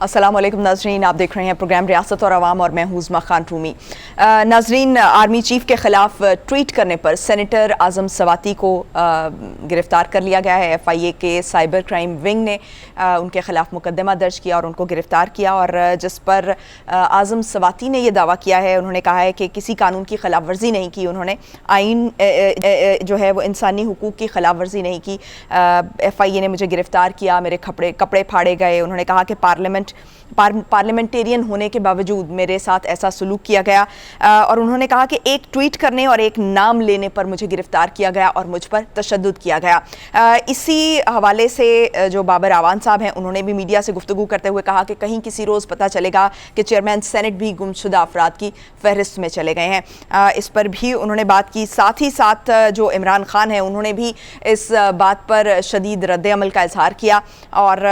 अस्सलाम वालेकुम नाजरीन, आप देख रहे हैं प्रोग्राम रियासत और अवाम और मैं हूं उज़्मा खान रूमी। नाजरीन, आर्मी चीफ के खिलाफ ट्वीट करने पर सेनेटर आज़म सवाती को गिरफ्तार कर लिया गया है। FIA के साइबर क्राइम विंग ने उनके खिलाफ मुकदमा दर्ज किया और उनको गिरफ्तार किया, और जिस पर आज़म सवाती ने यह दावा किया है, उन्होंने कहा है कि किसी कानून की खिलाफ वर्जी नहीं की, उन्होंने आइन जो है वो इंसानी हुकूक की खिलाफ वर्जी नहीं की। FIA ने मुझे गिरफ्तार किया, मेरे कपड़े फाड़े गए। उन्होंने कहा कि पार्लियामेंटेरियन होने के बावजूद मेरे साथ ऐसा सलूक किया गया, और उन्होंने कहा कि एक ट्वीट करने और एक नाम लेने पर मुझे गिरफ्तार किया गया और मुझ पर तशद्दुद किया गया। इसी हवाले से जो बाबर आवान साहब हैं, उन्होंने भी मीडिया से गुफ्तगू करते हुए कहा कि कहीं किसी रोज़ पता चलेगा कि चेयरमैन सेनेट भी गुमशुदा अफराद की फहरिस्त में चले गए हैं। इस पर भी उन्होंने बात की। साथ ही साथ जो इमरान खान है, उन्होंने भी इस बात पर शदीद रद्द अमल का इजहार किया, और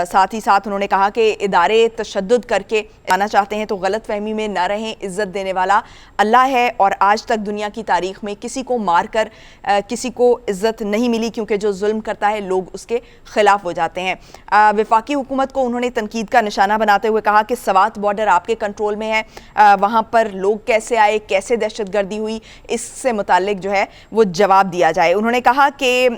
साथ ही साथ उन्होंने कहा कि इदारे तशद्दुद करके आना चाहते हैं तो गलत फहमी में ना रहें। इज़्ज़त देने वाला अल्लाह है, और आज तक दुनिया की तारीख में किसी को मार कर किसी को इज़्ज़त नहीं मिली, क्योंकि जो जुल्म करता है लोग उसके खिलाफ हो जाते हैं। वफाकी हुकूमत को उन्होंने तनकीद का निशाना बनाते हुए कहा कि सवात बॉर्डर आपके कंट्रोल में है, वहाँ पर लोग कैसे आए, कैसे दहशतगर्दी हुई, इससे मुतालिक जो है वो जवाब दिया जाए। उन्होंने कहा कि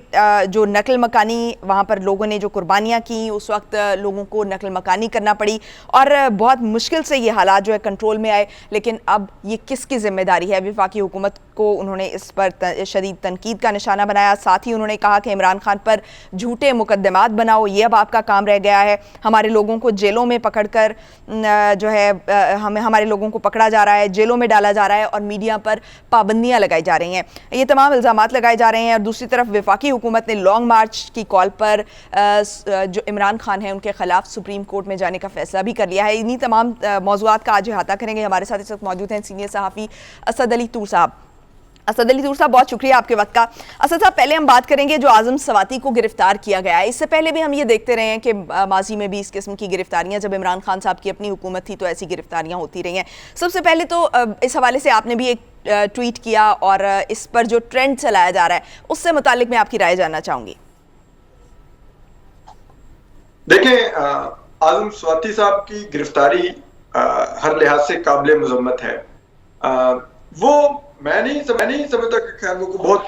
जो नकल मकानी वहाँ पर लोगों ने जो कुर्बानियाँ की, उस वक्त लोगों को नकल मकानी करना पड़ी और बहुत मुश्किल से ये हालात जो है कंट्रोल में आए, लेकिन अब ये किसकी जिम्मेदारी है? वफाकी हुकूमत को उन्होंने इस पर शदीद तनकीद का निशाना बनाया। साथ ही उन्होंने कहा कि इमरान खान पर झूठे मुकदमात बनाओ, ये अब आपका काम रह गया है। हमारे लोगों को जेलों में पकड़कर जो है हमारे लोगों को पकड़ा जा रहा है, जेलों में डाला जा रहा है, और मीडिया पर पाबंदियां लगाई जा रही हैं। ये तमाम इल्ज़ामात लगाए जा रहे हैं। और दूसरी तरफ वफाकी हुकूमत ने लॉन्ग मार्च की कॉल पर जो इमरान खान है उनके खिलाफ सुप्रीम कोर्ट में जाने का फैसला भी कर लिया है। इन्हीं तमाम मौज़ूआत का आज अहाता करेंगे। हमारे साथ इस वक्त मौजूद हैं सीनियर सहाफ़ी असद अली तूर साहब। असद अली तूर साहब, बहुत शुक्रिया आपके वक्त का। असद साहब, पहले हम बात करेंगे जो आज़म सवाती को गिरफ्तार किया गया है। इससे पहले भी हम ये देखते रहे हैं कि माजी में भी इस किस्म की गिरफ्तारियां, जब इमरान खान साहब की अपनी हुकूमत थी तो ऐसी गिरफ्तारियां होती रही हैं। सबसे पहले तो इस हवाले से आपने भी एक ट्वीट किया, और इस पर जो ट्रेंड चलाया जा रहा है उससे मुतालिक मैं आपकी राय जानना चाहूंगी। देखें, आज़म सवाती साहब की गिरफ्तारी हर लिहाज से काबिल मजम्मत है। वो मैं नहीं समझता कि खैर वो बहुत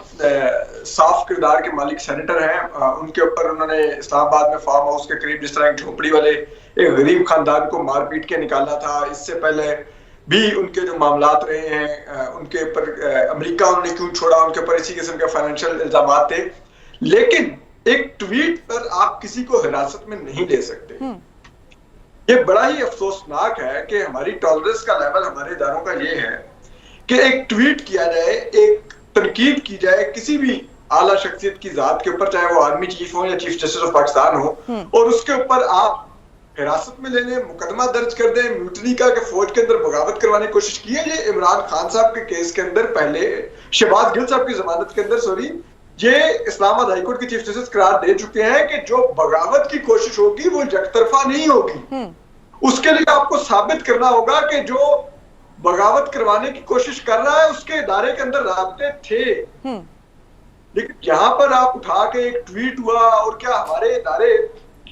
साफ किरदार के मालिक सेनेटर हैं। उनके ऊपर उन्होंने इस्लामाबाद में फार्म हाउस के करीब जिस तरह एक झोपड़ी वाले एक गरीब खानदान को मार पीट के निकाला था, इससे पहले भी उनके जो मामलात रहे हैं, उनके ऊपर अमेरिका उन्होंने क्यों छोड़ा, उनके ऊपर इसी किस्म के फाइनेंशियल इल्जामात थे। लेकिन एक ट्वीट पर आप किसी को हिरासत में नहीं ले सकते। ये बड़ा ही अफसोसनाक है कि हमारी टॉलरेंस का लेवल हमारे इदारों का ये है कि एक ट्वीट किया जाए, एक तनकीद की जाए किसी भी आला शख्सियत की जात के ऊपर, चाहे वो आर्मी चीफ हो या चीफ जस्टिस ऑफ पाकिस्तान हो, और उसके ऊपर आप हिरासत में लेने, मुकदमा दर्ज कर दें, म्यूटनी का कि फौज के अंदर बगावत करवाने की कोशिश की है। ये इमरान खान साहब के केस के अंदर पहले शहबाज गिल साहब की जमानत के अंदर ये इस्लामाबाद हाईकोर्ट के चीफ जस्टिस करार दे चुके हैं कि जो बगावत की कोशिश होगी वो यकतरफा नहीं होगी। उसके लिए आपको साबित करना होगा कि जो बगावत करवाने की कोशिश कर रहा है उसके इदारे के अंदर राब्ते थे। लेकिन यहां पर आप उठा के एक ट्वीट हुआ, और क्या हमारे इदारे,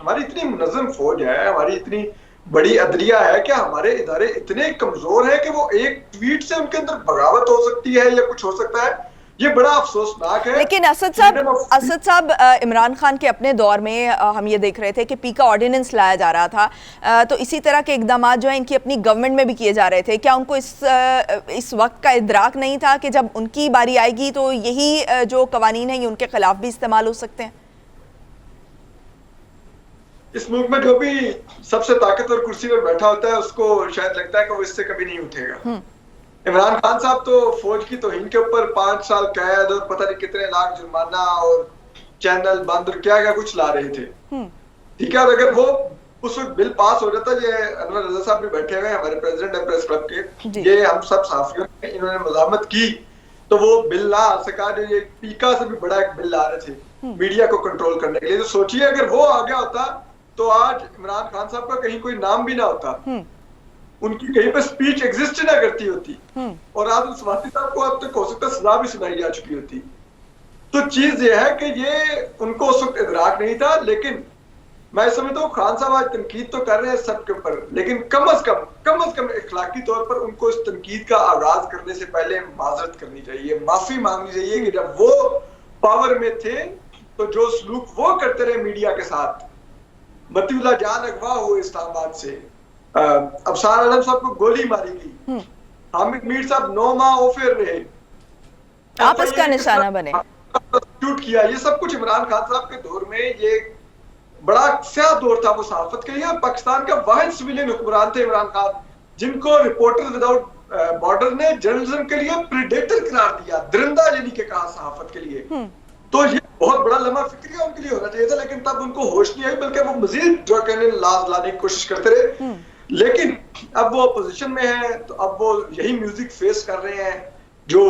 हमारी इतनी मुनज़्ज़म फौज है, हमारी इतनी बड़ी अदलिया है, क्या हमारे इदारे इतने कमजोर है कि वो एक ट्वीट से उनके अंदर बगावत हो सकती है या कुछ हो सकता है? ये बड़ा अफसोसनाक है। लेकिन असद साहब इमरान खान के अपने दौर में हम ये देख रहे थे कि पीका ऑर्डिनेंस लाया जा रहा था, तो इसी तरह के इकदाम जो है इनकी अपनी गवर्नमेंट में भी किए जा रहे थे। क्या उनको इस वक्त का इदराक नहीं था कि जब उनकी बारी आएगी तो यही जो कवानीन है ये उनके खिलाफ भी इस्तेमाल हो सकते हैं? इस मुल्क में जो भी सबसे ताकतवर कुर्सी पर बैठा होता है उसको शायद लगता है कि वो इससे कभी नहीं उठेगा। इमरान खान साहब तो फौज की तौहीन के ऊपर 5 साल कैद और पता नहीं कितने लाख जुर्माना और चैनल बंद और क्या क्या कुछ ला रहे थे। ठीक है, और अगर वो उस वक्त बिल पास हो जाता, ये अनवर रजा साहब भी बैठे हुए हैं, हमारे प्रेसिडेंट है प्रेस क्लब के, ये हम सब साफियों ने इन्होंने मज़ामत की, तो वो बिल ना आ सका। जो ये पीका से भी बड़ा एक बिल ला रहे थे मीडिया को कंट्रोल करने के लिए, तो सोचिए अगर वो आ गया होता तो आज इमरान खान साहब का कहीं कोई नाम भी ना होता, उनकी कहीं पे स्पीच एग्जिस्ट ना करती होती, और आज़म सवाती साहब को अब तक हो सकता सजा भी सुनाई जा चुकी होती। तो चीज ये है कि ये उनको उस वक्त इदराक नहीं था, लेकिन मैं समझता हूँ खान साहब आज तनकीद तो कर रहे हैं सबके ऊपर, लेकिन कम अज कम इखलाकी तौर पर उनको इस तनकीद का आगाज करने से पहले माजरत करनी चाहिए, माफी मांगनी चाहिए कि जब वो पावर में थे तो जो सलूक वो करते रहे मीडिया के साथ, मतीउल्लाह जान अगवा हुए इस्लामाबाद से, अफसार आलम साहब को गोली मारी गई, हामिद मीर साहब 9 माह ऑफेयर रहे, आप इसका निशाना बने, शूट किया, ये सब कुछ इमरान खान साहब के दौर में ये बड़ा स्याह दौर था वो सहाफत के लिए। पाकिस्तान का वाहिद सिविलियन हुक्मरान थे इमरान खान, जिनको रिपोर्टर्स विदाउट बॉर्डर ने जर्नलिज्म के लिए प्रेडेटर करार दिया, दरिंदा यानी के कहा सहाफत के लिए। तो ये बहुत बड़ा लम्हा फिक्रिया उनके लिए होना चाहिए था, लेकिन तब उनको होश नहीं आई, बल्कि वो मजीद ड्रैकोनियन लॉज लाने की कोशिश करते रहे। लेकिन अब वो अपोजिशन में है तो अब वो यही म्यूजिक फेस कर रहे हैं जो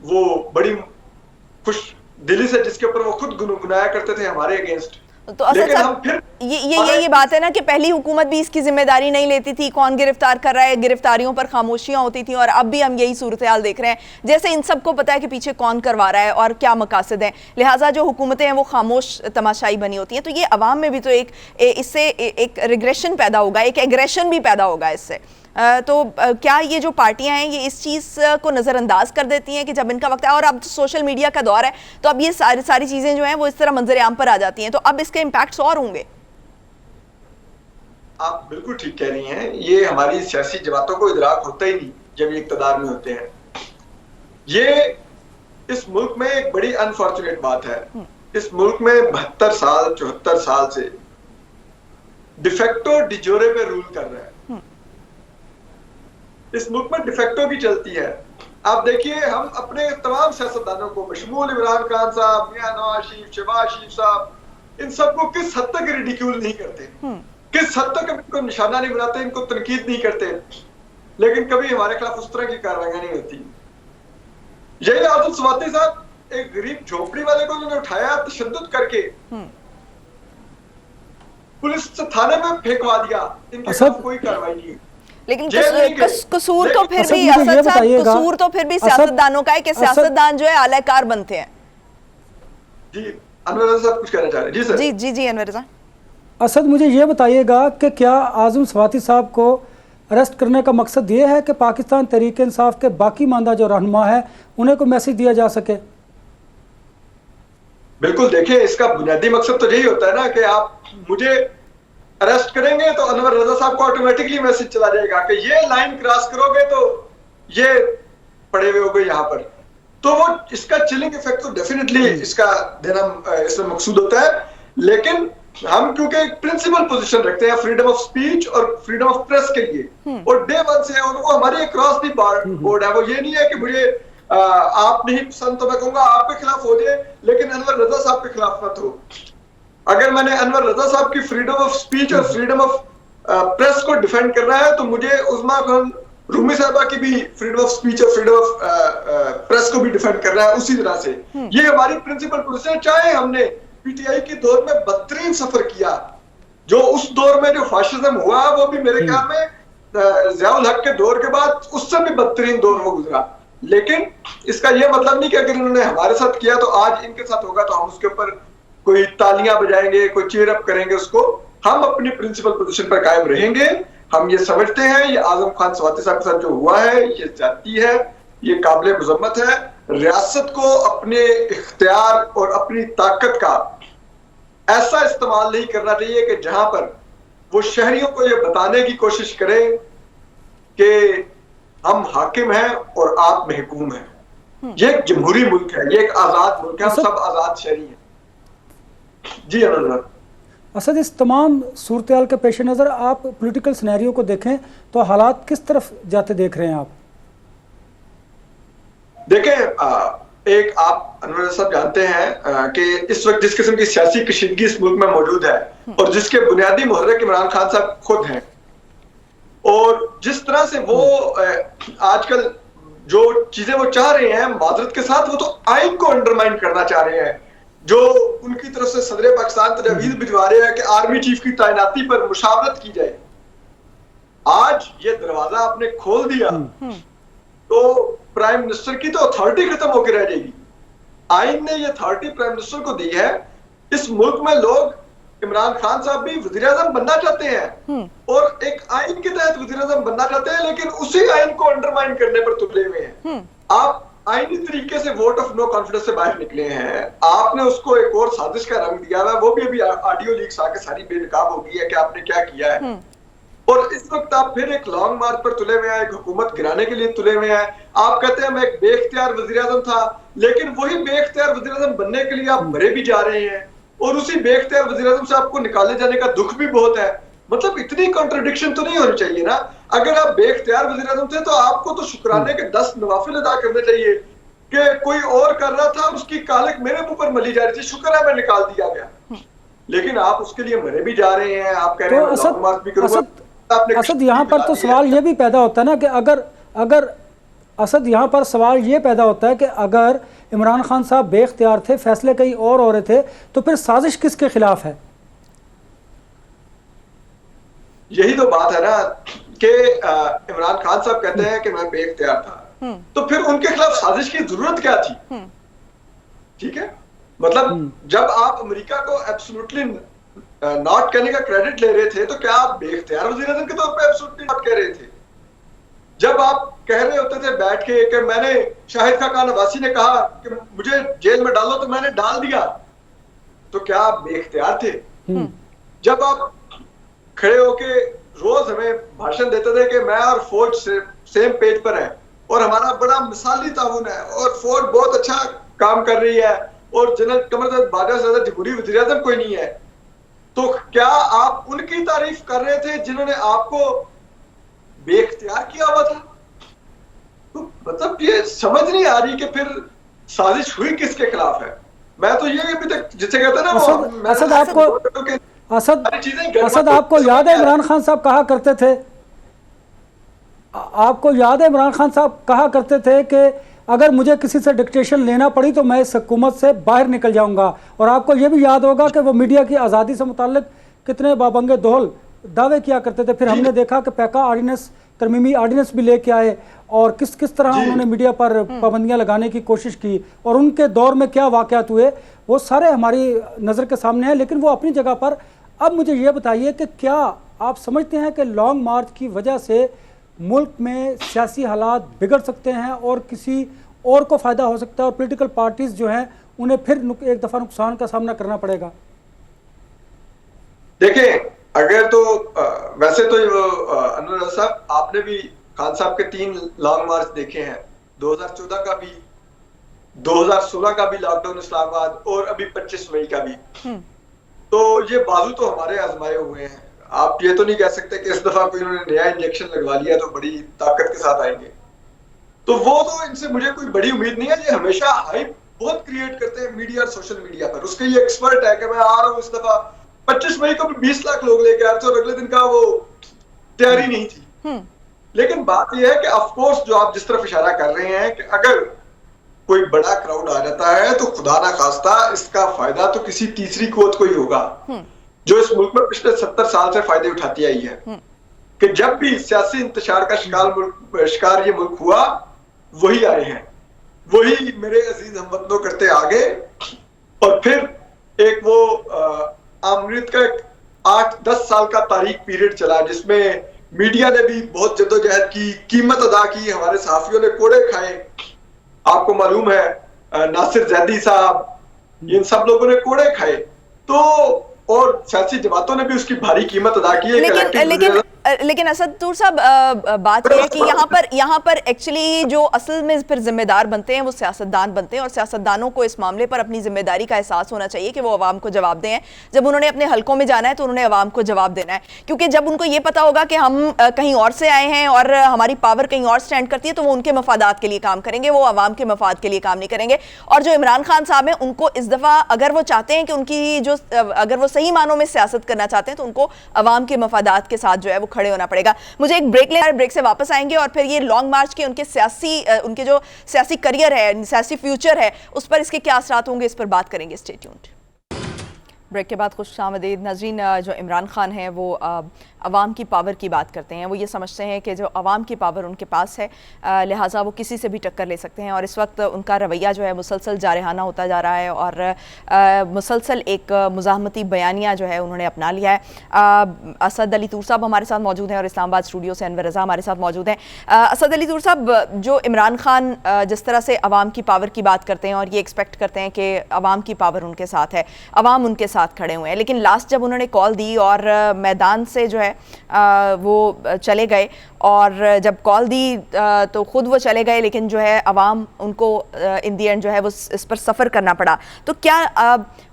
वो बड़ी खुश दिली से, जिसके ऊपर वो खुद गुनगुनाया करते थे हमारे अगेंस्ट। तो असद साहब ये बात है ना कि पहली हुकूमत भी इसकी जिम्मेदारी नहीं लेती थी, कौन गिरफ्तार कर रहा है, गिरफ्तारियों पर खामोशियां होती थी, और अब भी हम यही सूरत हाल देख रहे हैं, जैसे इन सबको पता है कि पीछे कौन करवा रहा है और क्या मकासद हैं, लिहाजा जो हुकूमतें हैं वो खामोश तमाशाई बनी होती हैं। तो ये अवाम में भी तो इससे एक रिग्रेशन पैदा होगा, एक एग्रेशन भी पैदा होगा इससे। तो क्या ये जो पार्टियां हैं ये इस चीज़ को नज़रअंदाज कर देती हैं कि जब इनका वक्त है, और अब तो सोशल मीडिया का दौर है, तो अब ये सारी चीज़ें जो हैं वो इस तरह मंजर आम पर आ जाती हैं, तो अब इसके इम्पैक्ट्स और होंगे। आप बिल्कुल ठीक कह रही हैं, ये हमारी सियासी जमातों को इदराक होता ही नहीं जब ये इक़्तिदार में होते हैं। ये इस मुल्क में एक बड़ी अनफॉर्चुनेट बात है। इस मुल्क में 72 साल 74 साल से डिफेक्टो डिजोरे पे रूल कर रहा है। इस मुल्क में डिफेक्टो भी चलती है। आप देखिए, हम अपने तमाम सियासतदानों को बशमूल इमरान खान साहब, मियां नवाज शरीफ, शहबाज शरीफ साहब, इन सबको किस हद तक रिडिक्यूल नहीं करते, किस हद तक इनको निशाना नहीं बनाते, इनको तनकीद नहीं करते, लेकिन कभी हमारे खिलाफ उस तरह की कार्रवाइयां नहीं होती। यही आज़म स्वाति साहब एक गरीब झोपड़ी वाले को उन्होंने उठाया तशद्दुद करके, पुलिस से थाने में फेंकवा दिया, इनके खिलाफ कोई कार्रवाई नहीं। लेकिन कसूर तो फिर भी असद साहब, कसूर तो फिर भी सियासतदानों का है कि सियासतदान जो है आलाकार बनते हैं। जी अनवर साहब कुछ कहना चाह रहे हैं? जी सर। जी अनवर साहब। असद, मुझे ये बताइएगा कि क्या आज़म स्वाति साहब को अरेस्ट करने का मकसद ये है कि पाकिस्तान तहरीक इंसाफ के बाकी मानदा जो रहनुमा है उन्हें कोई मैसेज दिया जा सके? बिल्कुल, देखिए इसका बुनियादी मकसद तो यही होता है ना कि आप मुझे अरेस्ट करेंगे तो अनवर रजा साहब को ऑटोमेटिकली मैसेज चला जाएगा कि ये लाइन क्रॉस करोगे तो ये पड़े हुए होगे यहाँ पर, तो वो इसका चिलिंग इफेक्ट तो डेफिनेटली इसका देना इसमें मकसूद होता है। लेकिन हम क्योंकि एक प्रिंसिपल पोजीशन रखते हैं फ्रीडम ऑफ स्पीच और फ्रीडम ऑफ प्रेस के लिए, और डे वन से उनको हमारी अक्रॉस दी बोर्ड है। वो ये नहीं है कि मुझे आप नहीं पसंद तो मैं कहूंगा आपके खिलाफ हो जाए, लेकिन अनवर रजा साहब के खिलाफ मत हो। अगर मैंने अनवर रजा साहब की फ्रीडम ऑफ स्पीच और फ्रीडम ऑफ प्रेस को डिफेंड करना है तो मुझे उस्मा खान रूमी साहबा की भी फ्रीडम ऑफ स्पीच और फ्रीडम ऑफ प्रेस को भी डिफेंड करना है उसी तरह से। ये हमारी प्रिंसिपल पोजीशन, चाहे हमने पीटीआई के दौर में बदतरीन सफर किया, जो उस दौर में जो फाशिज्म हुआ वो भी मेरे ख्याल में ज़ियाउल हक के दौर के बाद उससे भी बदतरीन दौर वो गुजरा। लेकिन इसका ये मतलब नहीं कि अगर इन्होंने हमारे साथ किया तो आज इनके साथ होगा तो हम उसके ऊपर कोई तालियां बजाएंगे, कोई चीयर अप करेंगे उसको। हम अपनी प्रिंसिपल पोजीशन पर कायम रहेंगे। हम ये समझते हैं ये आजम खान स्वाति साहब के साथ जो हुआ है ये जाती है, ये काबिल मुजम्मत है। रियासत को अपने इख्तियार और अपनी ताकत का ऐसा इस्तेमाल नहीं करना चाहिए कि जहां पर वो शहरियों को ये बताने की कोशिश करें कि हम हाकिम हैं और आप महकूम हैं। ये एक जमहूरी मुल्क है, ये एक आजाद मुल्क है, हम सब आजाद शहरी हैं। जी अनवर। असद, इस तमाम सूरत हाल के पेश नज़र आप पॉलिटिकल सिनेरियो को देखें तो हालात किस तरफ जाते देख रहे हैं आप? देखें, एक आप अनवर साहब जानते हैं कि इस वक्त जिस किस्म की सियासी कशीदगी इस मुल्क में मौजूद है और जिसके बुनियादी मुहर्रिक इमरान खान साहब खुद हैं, और जिस तरह से वो आजकल जो चीजें वो चाह रहे हैं माजरत के साथ, वो तो आइन को अंडरमाइन करना चाह रहे हैं। जो उनकी तरफ से सदर पाकिस्तान तजवीज़ भिजवा रहे हैं कि आर्मी चीफ की तैनाती पर मुशावरत की जाए, आज ये दरवाजा आपने खोल दिया तो प्राइम मिनिस्टर की तो अथॉरिटी खत्म होकर रह जाएगी। आइन ने ये अथॉरिटी प्राइम मिनिस्टर को दी है। इस मुल्क में लोग इमरान खान साहब भी वजीर आजम बनना चाहते हैं और एक आइन के तहत वजीर आजम बनना चाहते हैं, लेकिन उसी आइन को अंडरमाइन करने पर तुले हुए हैं। आप आईनी तरीके से वोट ऑफ नो कॉन्फिडेंस से बाहर निकले हैं, आपने उसको एक और साजिश का रंग दिया है। वो भी अभी ऑडियो लीक्स आके सारी बेनकाब हो गई है कि आपने क्या किया है। और इस वक्त आप फिर एक लॉन्ग मार्च पर तुले हुए हैं, एक हुकूमत गिराने के लिए तुले हुए हैं। आप कहते हैं मैं एक बेख्तियार वजीर आजम था, लेकिन वही बेख्तियार वजीर आजम बनने के लिए आप मरे भी जा रहे हैं और उसी बेख्तियार वजीर आजम से आपको निकाले जाने का दुख भी बहुत है। मतलब इतनी कॉन्ट्रडिक्शन तो नहीं होनी चाहिए ना। अगर आप बेख्तियार वजीर आजम थे तो आपको तो शुक्राने के 10 नवाफिल अदा करने चाहिए कि कोई और कर रहा था, उसकी कालिक मेरे मुंह पर मली जा रही थी, शुक्र है मैं निकाल दिया गया। लेकिन आप उसके लिए मरे भी जा रहे हैं। आप कह रहे हैं लॉन्ग मार्च भी करूंगा। असद, यहाँ पर तो सवाल ये भी पैदा होता है ना कि अगर असद, यहाँ पर सवाल ये पैदा होता है कि अगर इमरान खान साहब बेख्तियार थे, फैसले कहीं और हो रहे थे, तो फिर साजिश किसके खिलाफ है? यही तो बात है ना कि इमरान खान साहब कहते हैं कि मैं बेख्तियार था, तो फिर उनके खिलाफ साजिश की जरूरत क्या थी? ठीक है, मतलब जब आप अमेरिका को एब्सोल्युटली नॉट कहने का क्रेडिट ले रहे थे, तो क्या आप बेख्तियार वज़ीर आज़म के तौर पे एब्सोल्युटली नॉट कह रहे थे? जब आप कह रहे होते थे बैठ के कि मैंने शाहिद खान अब्बासी ने कहा कि मुझे जेल में डालो तो मैंने डाल दिया, तो क्या आप बेख्तियार थे? जब आप खड़े होके रोज हमें भाषण देते थे कि मैं और फौज सेम पेज पर है और हमारा बड़ा मिसाली ताउन है और फौज बहुत अच्छा काम कर रही है और जनरल कमर बाजा से ज्यादा जमहूरी वज़ीर आज़म कोई नहीं है, तो क्या आप उनकी तारीफ कर रहे थे जिन्होंने आपको बेख्तियार किया हुआ था? तो मतलब ये समझ नहीं आ रही कि फिर साजिश हुई किसके खिलाफ है। मैं तो ये अभी तक जिसे कहते हैं ना, असद आपको याद है इमरान खान साहब कहा करते थे, आपको याद है इमरान खान साहब कहा करते थे कि अगर मुझे किसी से डिक्टेशन लेना पड़ी तो मैं इस हुकूमत से बाहर निकल जाऊंगा। और आपको ये भी याद होगा कि वो मीडिया की आज़ादी से मुताल्लिक कितने बाबंगे दोहल दावे किया करते थे। फिर हमने देखा कि पैका आर्डिनेंस, तरमीमी आर्डिनेंस भी लेके आए और किस किस तरह उन्होंने मीडिया पर पाबंदियां लगाने की कोशिश की और उनके दौर में क्या वाक़यात हुए वो सारे हमारी नज़र के सामने हैं, लेकिन वो अपनी जगह पर। अब मुझे ये बताइए कि क्या आप समझते हैं कि लॉन्ग मार्च की वजह से मुल्क में सियासी हालात बिगड़ सकते हैं और किसी और को फ़ायदा हो सकता है और पॉलिटिकल पार्टीज़ जो हैं उन्हें फिर एक दफ़ा नुकसान का सामना करना पड़ेगा? देखिए, अगर तो वैसे तो अनुराग साहब, आपने भी खान साहब के 3 लॉन्ग मार्च देखे हैं, 2014 का भी, 2016 का भी लॉकडाउन इस्लामाबाद और अभी 25 मई का भी। तो ये बाजू तो हमारे आजमाए हुए हैं। आप ये तो नहीं कह सकते कि इस दफा कोई उन्होंने नया इंजेक्शन लगवा लिया तो बड़ी ताकत के साथ आएंगे। तो वो तो इनसे मुझे कोई बड़ी उम्मीद नहीं है। ये हमेशा हाइप बहुत क्रिएट करते हैं मीडिया और सोशल मीडिया पर, उसके ये एक्सपर्ट है कि मैं आ रहा हूँ इस दफा। 25 मई को भी 20 लाख लोग लेके आए थे और अगले दिन का वो तैयारी नहीं थी। लेकिन बात यह है कि ऑफकोर्स जो आप जिस तरफ इशारा कर रहे हैं कि अगर कोई बड़ा क्राउड आ जाता है तो खुदा ना खास्ता इसका फायदा तो किसी तीसरी कुव्वत को ही होगा जो इस मुल्क में पिछले 70 साल से फायदे उठाती आई है। कि जब भी सियासी इंतशार का शिकार ये मुल्क हुआ, वही आए हैं, वही मेरे अजीज हमवतनों करते आगे। और फिर एक वो अमृत का 8-10 साल का तारीख पीरियड चला जिसमें मीडिया ने भी बहुत जद्दोजहद की, कीमत अदा की, हमारे सहाफियों ने कोड़े खाए। आपको मालूम है नासिर जैदी साहब, इन सब लोगों ने कोड़े खाए, तो और सियासी जमातों ने भी उसकी भारी कीमत अदा की है। लेकिन असद तूर साहब, बात यह है कि यहाँ पर एक्चुअली जो असल में फिर जिम्मेदार बनते हैं वो सियासतदान बनते हैं और सियासतदानों को इस मामले पर अपनी जिम्मेदारी का एहसास होना चाहिए कि वो अवाम को जवाब दें। जब उन्होंने अपने हलकों में जाना है तो उन्होंने अवाम को जवाब देना है, क्योंकि जब उनको ये पता होगा कि हम कहीं और से आए हैं और हमारी पावर कहीं और स्टैंड करती है तो वो उनके मफादात के लिए काम करेंगे, वो अवाम के मफाद के लिए काम नहीं करेंगे। और जो इमरान खान साहब हैं उनको इस दफ़ा अगर वो चाहते हैं कि उनकी जो अगर वो सही मानों में सियासत करना चाहते हैं तो उनको अवाम के मफादात के साथ जो है वो खड़े होना पड़ेगा। मुझे एक ब्रेक लेना है, ब्रेक से वापस आएंगे और फिर ये लॉन्ग मार्च के उनके जो सियासी करियर है, सियासी फ्यूचर है, उस पर इसके क्या असरात होंगे, इस पर बात करेंगे। Stay tuned. ब्रेक के बाद खुशामदीद नाज़रीन। जो इमरान खान हैं वो अवाम की पावर की बात करते हैं। वो ये समझते हैं कि जो अवाम की पावर उनके पास है, लिहाजा वो किसी से भी टक्कर ले सकते हैं। और इस वक्त उनका रवैया जो है मुसलसल जारहाना होता जा रहा है और मुसलसल एक मुज़ाहमती बयानिया जो है उन्होंने अपना लिया है। असद अली तूर साहब हमारे साथ मौजूद हैं और इस्लामाबाद स्टूडियो से अनवर रज़ा हमारे साथ मौजूद हैं। असद अली तूर साहब, जो इमरान खान जिस तरह से अवाम की पावर की बात करते हैं और ये एक्सपेक्ट करते हैं कि अवाम की पावर उनके साथ है, अवाम उनके साथ खड़े हुए हैं, लेकिन लास्ट जब उन्होंने कॉल दी और मैदान से जो है वो चले गए, और जब कॉल दी तो ख़ुद वो चले गए, लेकिन जो है अवाम उनको इन दी एंड जो है वो इस पर सफ़र करना पड़ा। तो क्या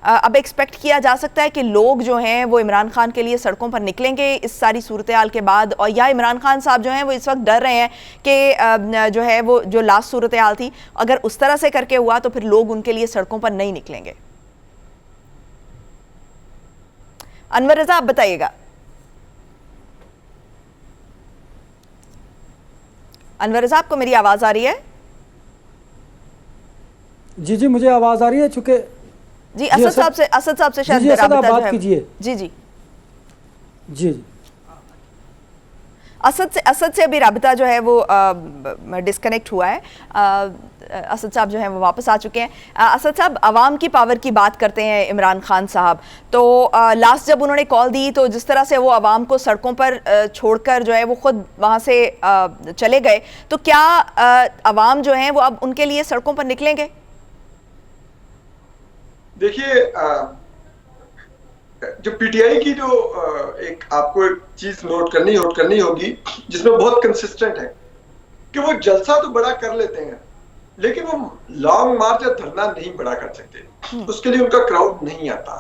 अब एक्सपेक्ट किया जा सकता है कि लोग जो हैं वो इमरान खान के लिए सड़कों पर निकलेंगे इस सारी सूरत हाल के बाद, और या इमरान खान साहब जो हैं वो इस वक्त डर रहे हैं कि जो है वो जो लास्ट सूरत हाल थी अगर उस तरह से करके हुआ तो फिर लोग उनके लिए सड़कों पर नहीं निकलेंगे? अनवर रज़ा, आप बताइएगा। अनवर रज़ा, आपको मेरी आवाज़ आ रही है? जी जी, मुझे आवाज़ आ रही है। चूँकि जी, असद साहब से शायद राबिता जो है। कीजिए। जी जी जी जी, असद से अभी राबिता जो है वो डिस्कनेक्ट हुआ है। असद साहब जो हैं वो वापस आ चुके हैं। असद साहब, अवाम की पावर की बात करते हैं इमरान खान साहब, तो लास्ट जब उन्होंने कॉल दी तो जिस तरह से वो अवाम को सड़कों पर छोड़कर जो है वो खुद वहाँ से चले गए, तो क्या अवाम जो हैं वो अब उनके लिए सड़कों पर निकलेंगे? देखिए, जो पीटीआई की जो एक आपको एक चीज नोट करनी होगी जिसमें बहुत कंसिस्टेंट है कि वो जलसा तो बड़ा कर लेते हैं लेकिन वो लॉन्ग मार्च या धरना नहीं बड़ा कर सकते, उसके लिए उनका क्राउड नहीं आता।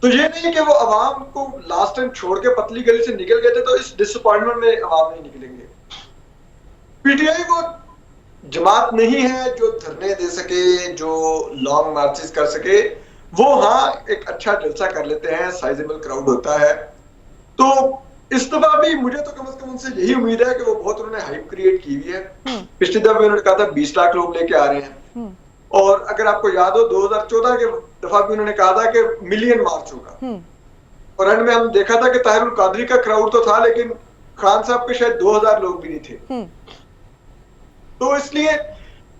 तो ये नहीं कि वो अवाम को लास्ट टाइम छोड़ के पतली गली से निकल गए थे तो इस डिसअपॉइंटमेंट में अवाम नहीं निकलेंगे। पीटीआई वो जमात नहीं है जो धरने दे सके, जो लॉन्ग मार्चेस कर सके। वो हाँ एक अच्छा जलसा कर लेते हैं, साइजेबल क्राउड होता है। तो इस दफा भी मुझे तो कम से कम उनसे यही उम्मीद है कि वो बहुत उन्होंने हाइप क्रिएट की हुई है। पिछली दफा भी उन्होंने कहा था 20 लाख लोग लेके आ रहे हैं, और अगर आपको याद हो 2014 के दफा भी उन्होंने कहा था कि मिलियन मार्च होगा, और एंड में हम देखा था कि ताहिरुल कादरी का क्राउड तो था लेकिन खान साहब के शायद 2000 लोग भी नहीं थे। तो इसलिए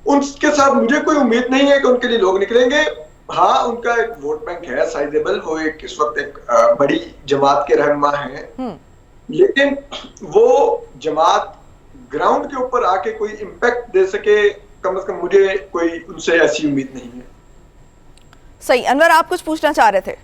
उनके साथ मुझे कोई उम्मीद नहीं है कि उनके लिए लोग निकलेंगे। हाँ, उनका एक वोट बैंक है साइजेबल, वो एक इस वक्त एक बड़ी जमात के रहनुमा हैं, लेकिन वो जमात ग्राउंड के ऊपर आके कोई इम्पैक्ट दे सके, कम से कम मुझे कोई उनसे ऐसी उम्मीद नहीं है। सही। अनवर, आप कुछ पूछना चाह रहे थे?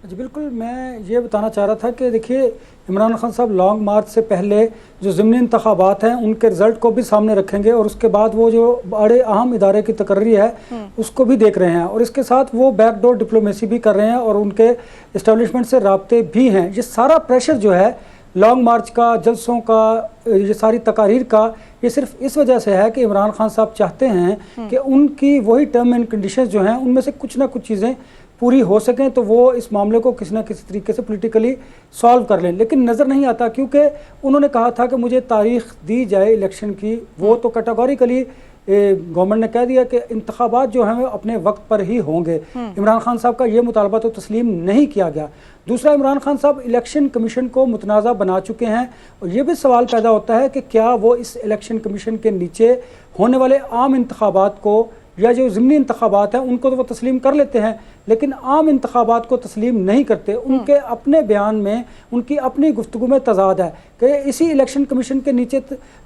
जी बिल्कुल, मैं ये बताना चाह रहा था कि देखिए, इमरान खान साहब लॉन्ग मार्च से पहले जो ज़िमनी इंतखाबात हैं उनके रिज़ल्ट को भी सामने रखेंगे, और उसके बाद वो जो बड़े अहम इदारे की तकर्री है उसको भी देख रहे हैं, और इसके साथ वो बैकडोर डिप्लोमेसी भी कर रहे हैं और उनके इस्टेब्लिशमेंट से राब्ते भी हैं। ये सारा प्रेशर जो है लॉन्ग मार्च का, जलसों का, ये सारी तकारीर का, ये सिर्फ इस वजह से है कि इमरान खान साहब चाहते हैं कि उनकी वही टर्म एंड कंडीशंस जो हैं उनमें से कुछ ना कुछ चीज़ें पूरी हो सकें, तो वो इस मामले को किसी न किसी तरीके से पॉलिटिकली सॉल्व कर लें। लेकिन नज़र नहीं आता, क्योंकि उन्होंने कहा था कि मुझे तारीख दी जाए इलेक्शन की, वो तो कैटेगोरिकली गवर्नमेंट ने कह दिया कि इंतखाबात जो हैं अपने वक्त पर ही होंगे। इमरान खान साहब का ये मुतालबा तो तस्लीम नहीं किया गया। दूसरा, इमरान खान साहब इलेक्शन कमीशन को मुतनाज़ा बना चुके हैं, और ये भी सवाल पैदा होता है कि क्या वो इस इलेक्शन कमीशन के नीचे होने वाले आम इंतखाबात को या जो ज़िमनी इंतखाबात हैं उनको तो वो तस्लीम कर लेते हैं, लेकिन आम इंतखाबात को तस्लीम नहीं करते। उनके अपने बयान में, उनकी अपनी गुफ्तगू में तजाद है कि इसी इलेक्शन कमीशन के नीचे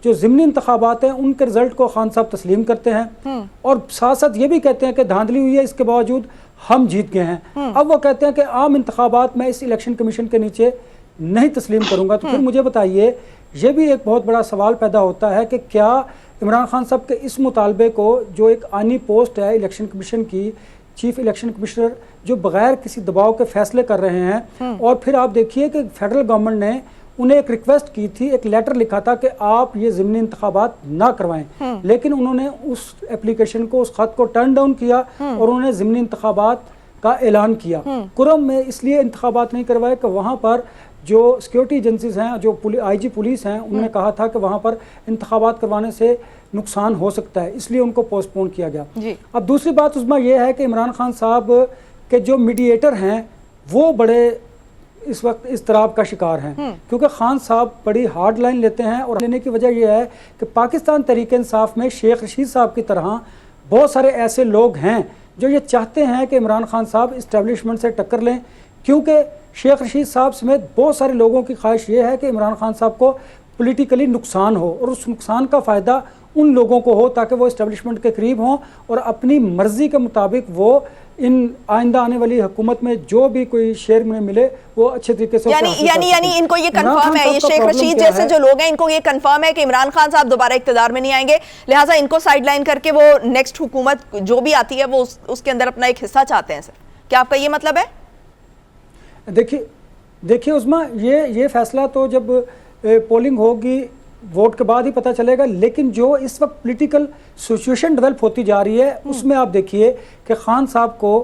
जो ज़िमनी इंतखाबात हैं उनके रिज़ल्ट को खान साहब तस्लीम करते हैं, और साथ साथ ये भी कहते हैं कि धांधली हुई है, इसके बावजूद हम जीत गए हैं। अब वो कहते हैं कि आम इंतखाबात मैं इस इलेक्शन कमीशन के नीचे नहीं तस्लीम करूँगा। तो फिर मुझे बताइए, ये भी एक बहुत बड़ा सवाल पैदा होता है कि क्या इमरान खान साहब के इस मुतालबे को, जो एक आनी पोस्ट है इलेक्शन कमीशन की, चीफ इलेक्शन कमिश्नर जो बगैर किसी दबाव के फैसले कर रहे हैं, और फिर आप देखिए कि फेडरल गवर्नमेंट ने उन्हें एक रिक्वेस्ट की थी, एक लेटर लिखा था कि आप ये ज़िमनी इंतखाबात ना करवाएं, लेकिन उन्होंने उस एप्लीकेशन को, उस खत को टर्न डाउन किया और उन्होंने ज़िमनी इंतखाबात का ऐलान किया। कुरम में इसलिए इंतखाबात नहीं करवाए कि वहाँ पर जो सिक्योरिटी एजेंसीज हैं, जो आईजी पुलिस हैं, उन्होंने कहा था कि वहाँ पर इंतखाबात करवाने से नुकसान हो सकता है, इसलिए उनको पोस्टपोन किया गया। अब दूसरी बात उसमें यह है कि इमरान खान साहब के जो मीडिएटर हैं वो बड़े इस वक्त इस्तराब का शिकार हैं, क्योंकि खान साहब बड़ी हार्ड लाइन लेते हैं। और लेने की वजह यह है कि पाकिस्तान तहरीक इंसाफ में शेख रशीद साहब की तरह बहुत सारे ऐसे लोग हैं जो ये चाहते हैं कि इमरान खान साहब इस्टेब्लिशमेंट से टक्कर लें, क्योंकि शेख रशीद साहब समेत बहुत सारे लोगों की ख्वाहिश ये है कि इमरान खान साहब को पॉलिटिकली नुकसान हो और उस नुकसान का फ़ायदा उन लोगों को हो ताकि वो इस्टेब्लिशमेंट के करीब हों और अपनी मर्ज़ी के मुताबिक वो इन आइंदा आने वाली हुकूमत में जो भी कोई शेयर में मिले वो अच्छे तरीके से यानी इनको ये कंफर्म है, ये शेख रशीद जैसे जो लोग हैं इनको ये कंफर्म है कि इमरान खान साहब दोबारा इख्तिदार में नहीं आएंगे, लिहाजा इनको साइडलाइन करके वो नेक्स्ट हुकूमत जो भी आती है वो उसके अंदर अपना एक हिस्सा चाहते हैं। सर क्या आपका ये मतलब है? देखिए उस्मा, ये फैसला तो जब पोलिंग होगी वोट के बाद ही पता चलेगा, लेकिन जो इस वक्त पॉलिटिकल सिचुएशन डेवलप होती जा रही है उसमें आप देखिए कि खान साहब को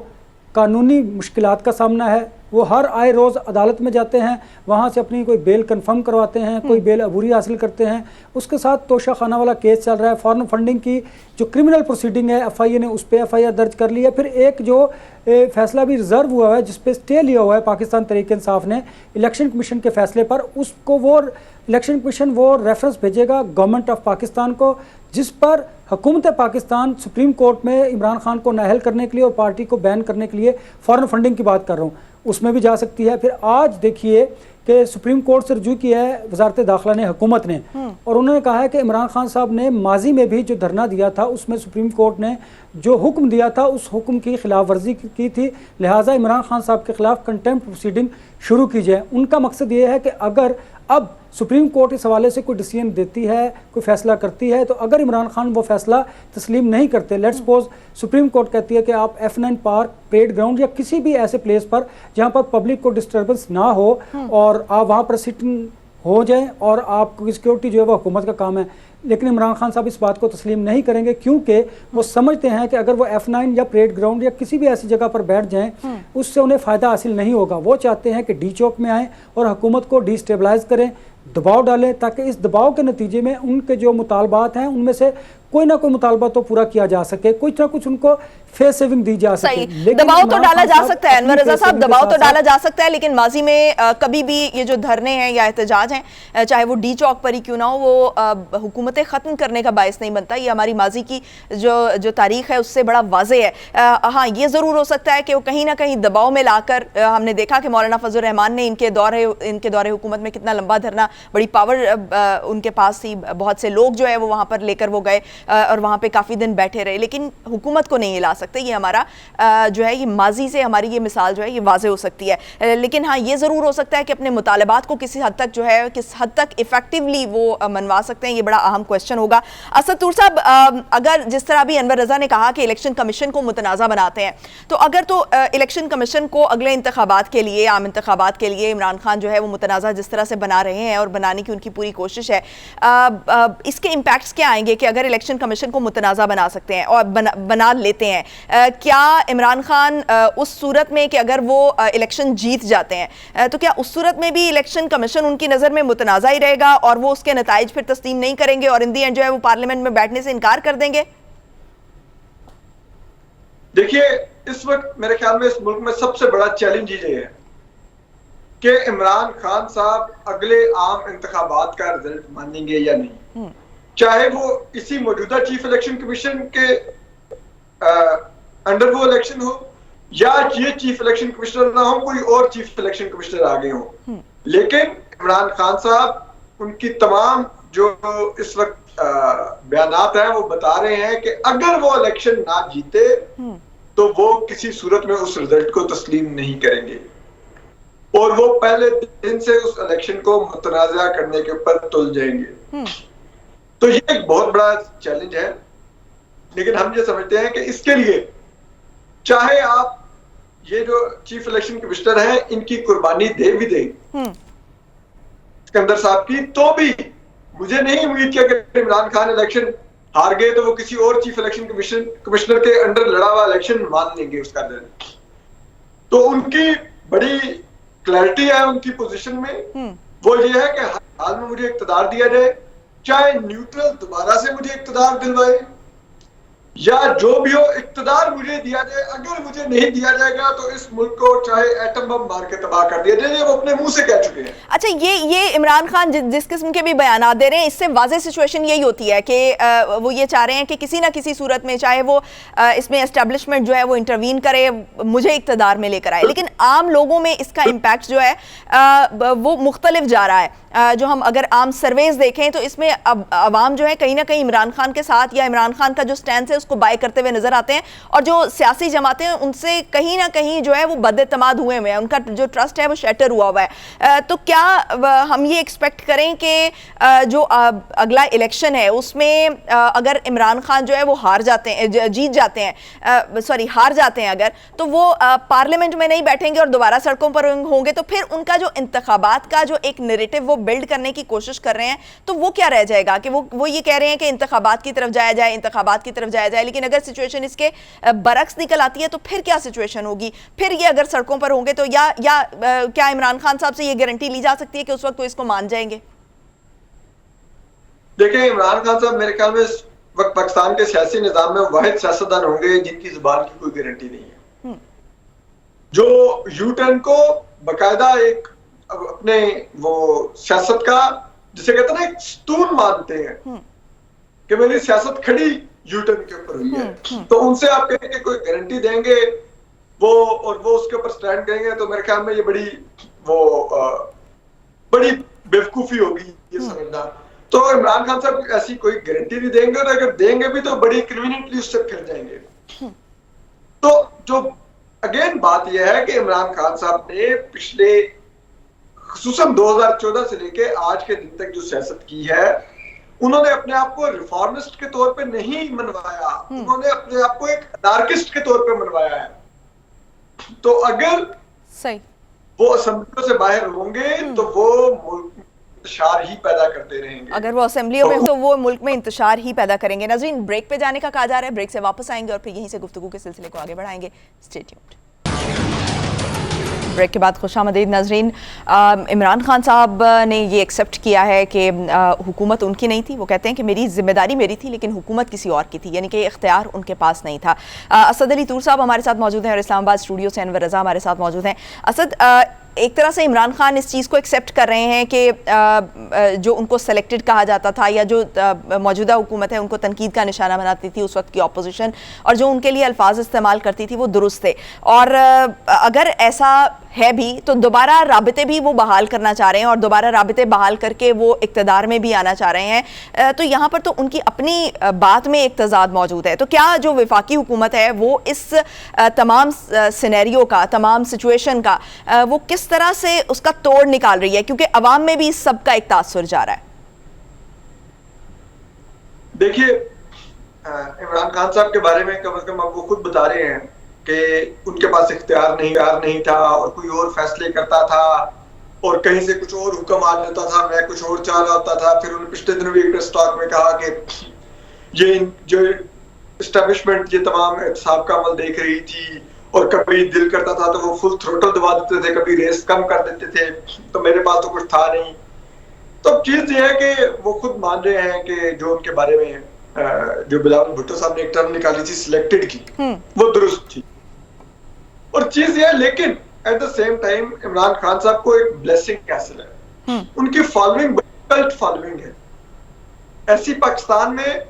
कानूनी मुश्किलात का सामना है। वो हर आए रोज़ अदालत में जाते हैं, वहाँ से अपनी कोई बेल कंफर्म करवाते हैं, कोई बेल अबूरी हासिल करते हैं। उसके साथ तोशा खाना वाला केस चल रहा है, फॉरेन फंडिंग की जो क्रिमिनल प्रोसीडिंग है FIA ने उस पर FIR दर्ज कर ली है। फिर एक जो फैसला भी रिजर्व हुआ है जिस पे स्टे लिया हुआ है पाकिस्तान तहरीक इंसाफ ने इलेक्शन कमीशन के फैसले पर, उसको वो इलेक्शन कमीशन वो रेफरेंस भेजेगा गवर्नमेंट ऑफ पाकिस्तान को, जिस पर हुकूमत पाकिस्तान सुप्रीम कोर्ट में इमरान खान को नाअहल करने के लिए और पार्टी को बैन करने के लिए फॉरेन फंडिंग की बात कर रहा हूँ उसमें भी जा सकती है। फिर आज देखिए कि सुप्रीम कोर्ट से रजू किया है वजारत दाखिला ने, हुकूमत ने, और उन्होंने कहा है कि इमरान खान साहब ने माजी में भी जो धरना दिया था उसमें सुप्रीम कोर्ट ने जो हुक्म दिया था उस हुक्म की खिलाफ वर्जी की थी, लिहाजा इमरान खान साहब के खिलाफ कंटेम्प्ट प्रोसीडिंग शुरू की जाए। उनका मकसद ये है कि अगर अब सुप्रीम कोर्ट इस हवाले से कोई डिसीजन देती है, कोई फैसला करती है, तो अगर इमरान खान वो फैसला तस्लीम नहीं करते, लेट्स सपोज सुप्रीम कोर्ट कहती है कि आप F9 पार्क, परेड ग्राउंड या किसी भी ऐसे प्लेस पर जहाँ पर पब्लिक को डिस्टर्बेंस ना हो और आप वहाँ पर सिटिंग हो जाएं और आपकी सिक्योरिटी जो है वो हुकूमत का काम है, लेकिन इमरान खान साहब इस बात को तस्लीम नहीं करेंगे क्योंकि वो समझते हैं कि अगर वो F9 या परेड ग्राउंड या किसी भी ऐसी जगह पर बैठ जाएं उससे उन्हें फ़ायदा हासिल नहीं होगा। वो चाहते हैं कि डी चौक में आएँ और हुकूमत को डिस्टेबलाइज करें, दबाव डालें, ताकि इस दबाव के नतीजे में उनके जो मुतालबात हैं उनमें से कोई ना कोई मुतालबा तो पूरा किया जा सके, कुछ ना कुछ उनको फेस सेविंग दी जा सके। दबाव तो डाला जा सकता है अनवर रजा साहब, दबाव तो डाला जा सकता है, लेकिन माजी में कभी भी ये जो धरने हैं या एहतजाज हैं चाहे वो डी चौक पर ही क्यों ना हो, वो हुकूमतें ख़त्म करने का बायस नहीं बनता। ये हमारी माजी की जो तारीख है उससे बड़ा वाज़े है। हाँ, ये ज़रूर हो सकता है कि वो कहीं ना कहीं दबाव में लाकर, हमने देखा कि मौलाना फजल रहमान ने इनके दौरे हुकूमत में कितना लंबा धरना, बड़ी पावर उनके पास थी, बहुत से लोग जो है वो वहाँ पर लेकर वो गए और वहाँ पे काफ़ी दिन बैठे रहे, लेकिन हुकूमत को नहीं हिला सकते। ये हमारा जो है ये माजी से हमारी ये मिसाल जो है ये वाज़े हो सकती है। लेकिन हाँ, ये ज़रूर हो सकता है कि अपने मुतालबात को किसी हद तक जो है किस हद तक इफेक्टिवली वो मनवा सकते हैं, ये बड़ा अहम क्वेश्चन होगा। असद तूर साहब, अगर जिस तरह भी अनवर रज़ा ने कहा कि इलेक्शन कमीशन को मुतनाज़ा बनाते हैं, तो अगर तो इलेक्शन कमीशन को अगले इंतखाबात के लिए, आम इंतखाबात के लिए इमरान खान जो है वो मुतनाज़ा जिस तरह से बना रहे हैं और बनाने की उनकी पूरी कोशिश है, इसके इम्पैक्ट्स क्या आएंगे कि अगर इलेक्शन कमीशन को मुतनाज़ा बना सकते हैं और बना लेते हैं, क्या इमरान खान उस सूरत में कि अगर वो इलेक्शन जीत जाते हैं तो क्या उस सूरत में भी इलेक्शन कमीशन उनकी नज़र में मुतनाज़ा ही रहेगा और वो उसके नताइज फिर तस्लीम नहीं करेंगे और इन दी एंड जो है वो पार्लियामेंट में बैठने से इनकार कर देंगे? देखिए, इस वक्त मेरे ख्याल में इस मुल्क में सबसे बड़ा चैलेंज ये है कि इमरान खान साहब अगले आम इंतखाबात का रिजल्ट मानेंगे या नहीं, चाहे वो इसी मौजूदा चीफ इलेक्शन कमीशन के अंडर वो इलेक्शन हो या ये चीफ इलेक्शन कमिश्नर ना हो, कोई और चीफ इलेक्शन कमिश्नर आगे हो। लेकिन इमरान खान साहब उनकी तमाम जो इस वक्त बयानात हैं वो बता रहे हैं कि अगर वो इलेक्शन ना जीते तो वो किसी सूरत में उस रिजल्ट को तस्लीम नहीं करेंगे और वो पहले दिन से उस इलेक्शन को मुतनाज़ा करने के ऊपर तुल जाएंगे। तो ये एक बहुत बड़ा चैलेंज है, लेकिन हम ये समझते हैं कि इसके लिए चाहे आप ये जो चीफ इलेक्शन कमिश्नर हैं इनकी कुर्बानी दे भी दें सिकंदर साहब की, तो भी मुझे नहीं उम्मीद कि अगर इमरान खान इलेक्शन हार गए तो वो किसी और चीफ इलेक्शन कमिश्नर के अंडर लड़ा हुआ इलेक्शन मान लेंगे उसका रिजल्ट। तो उनकी बड़ी क्लैरिटी है उनकी पोजीशन में, वो ये है कि हर हाल में मुझे इख्तिदार दिया जाए, चाहे न्यूट्रल दोबारा से मुझे इख्तिदार दिलवाए या जो भी हो, इक्तदार मुझे दिया जाए, अगर मुझे नहीं दिया जाएगा तो इस मुल्क को चाहे एटम बम मार के तबाह कर दिया जाए, वो अपने मुंह से कह चुके हैं। अच्छा, ये इमरान खान जिस किस्म के भी बयानात दे रहे हैं, इससे वाज़ेह सिचुएशन यही होती है कि वो ये चाह रहे हैं कि किसी ना किसी सूरत में, चाहे वो इसमें एस्टेब्लिशमेंट जो है वो इंटरवीन करे, मुझे इक्तदार में लेकर आए। लेकिन आम लोगों में इसका इम्पैक्ट जो है वो मुख्तलिफ जा रहा है। जो हम अगर आम सर्वेज देखें तो इसमें अवाम जो है कहीं ना कहीं इमरान खान के साथ, या इमरान खान का जो स्टैंड है उसको बाय करते हुए नजर आते हैं, और जो सियासी जमातें हैं उनसे कहीं ना कहीं जो है वो बदएतमाद हुए हुए हैं, उनका जो ट्रस्ट है वो शैटर हुआ हुआ है। तो क्या हम ये एक्सपेक्ट करें कि जो अगला इलेक्शन है उसमें अगर इमरान खान जो है वो हार जाते हैं, जीत जाते हैं, सॉरी हार जाते हैं अगर, तो वो पार्लियामेंट में नहीं बैठेंगे और दोबारा सड़कों पर होंगे, तो फिर उनका जो इंतखाबात का जो एक नैरेटिव वो बिल्ड करने की कोशिश कर रहे हैं, तो वो क्या रह जाएगा कि वो ये कह रहे हैं कि इंतखाबात की तरफ जाया जाए, इंतखाबात की तरफ जाया जाए, लेकिन अगर सिचुएशन इसके बरक्स निकल आती है तो फिर क्या सिचुएशन होगी? फिर ये अगर सड़कों पर होंगे तो या क्या इमरान खान साहब से ये गारंटी ली जा सकती है कि उस वक्त वो इसको मान जाएंगे? देखिए, इमरान खान साहब मेरे ख्याल में इस वक्त पाकिस्तान के सियासी निजाम में वाहिद सियासतदान होंगे जिनकी जुबान की कोई गारंटी नहीं है, जो यू टर्न को बाकायदा एक अपने वो सियासत का, जिसे कहते हैं ना, एक स्तून मानते हैं कि मेरी सियासत खड़ी यू टर्न के ऊपर हुई है। तो उनसे आप कहेंगे कोई गारंटी देंगे वो, और वो उसके ऊपर स्टैंड करेंगे, तो मेरे ख्याल में ये बड़ी बेवकूफी होगी ये समझना। तो इमरान खान साहब ऐसी कोई गारंटी नहीं देंगे, और अगर देंगे भी तो बड़ी कन्वीनियंटली उससे फिर जाएंगे। तो जो अगेन बात यह है कि इमरान खान साहब ने पिछले खुसूसन 2014 से लेके आज के दिन तक जो सियासत की है, उन्होंने अपने आप को रिफॉर्मिस्ट के तौर पे नहीं मनवाया, उन्होंने अपने आप को एक अनार्किस्ट के तौर पे मनवाया है। तो अगर सही वो असेंबलियों से बाहर होंगे तो वो मुल्क में इंतशार ही पैदा करते रहेंगे। अगर वो असेंबलियों में हो तो वो मुल्क में इंतशार ही पैदा करेंगे। नाज़रीन, ब्रेक पे जाने का कहा जा रहा है, ब्रेक से वापस आएंगे और फिर यहीं से गुफ्तगू के सिलसिले को आगे बढ़ाएंगे। Stay tuned. ब्रेक के बाद खुशामदीद नाज़रीन। इमरान खान साहब ने ये एक्सेप्ट किया है कि हुकूमत उनकी नहीं थी। वो कहते हैं कि मेरी जिम्मेदारी मेरी थी लेकिन हुकूमत किसी और की थी, यानी कि इख्तियार उनके पास नहीं था। असद अली तूर साहब हमारे साथ मौजूद हैं और इस्लामाबाद स्टूडियो से अनवर रज़ा हमारे साथ मौजूद हैं। असद, एक तरह से इमरान खान इस चीज़ को एक्सेप्ट कर रहे हैं कि जो उनको सेलेक्टेड कहा जाता था, या जो मौजूदा हुकूमत है उनको तनकीद का निशाना बनाती थी उस वक्त की अपोजिशन, और जो उनके लिए अल्फाज इस्तेमाल करती थी वो दुरुस्त थे, और अगर ऐसा है भी तो दोबारा राबिते भी वो बहाल करना चाह रहे हैं और दोबारा राबिते बहाल करके वो इक़्तिदार में भी आना चाह रहे हैं। तो यहाँ पर तो उनकी अपनी बात में एक तज़ाद मौजूद है। तो क्या जो वफाकी हुकूमत है वो इस तमाम सिनेरियो का, तमाम सिचुएशन का वो किस तरह से उसका तोड़ निकाल रही है, क्योंकि अवाम में भी इस सब का एक तासुर जा रहा है? देखिए, इमरान खान साहब के बारे में कम से कम आप वो खुद बता रहे हैं कि उनके पास इख्तियार नहीं था और कोई और फैसले करता था और कहीं से कुछ और हुक्म आ जाता था, मैं कुछ और चाह रहा होता था। फिर उन्होंने पिछले दिनों भी एक प्रेस टॉक में कहा कि ये जो एस्टेब्लिशमेंट ये तमाम एहतसाब का अमल देख रही थी और कभी दिल करता था तो वो फुल थ्रोटल दबा देते थे, कभी रेस कम कर देते थे, तो मेरे पास तो कुछ था नहीं। तो चीज ये है कि वो खुद मान रहे हैं कि जो उनके बारे में जो बिलावल भुट्टो साहब ने एक टर्म निकाली थी सिलेक्टेड की, वो दुरुस्त थी। और चीज ये है, लेकिन at the same time Imran Khan साहब को एक ब्लेसिंग हासिल है, उनकी फॉलोइंग कल्ट फॉलोइंग है। ऐसी पाकिस्तान में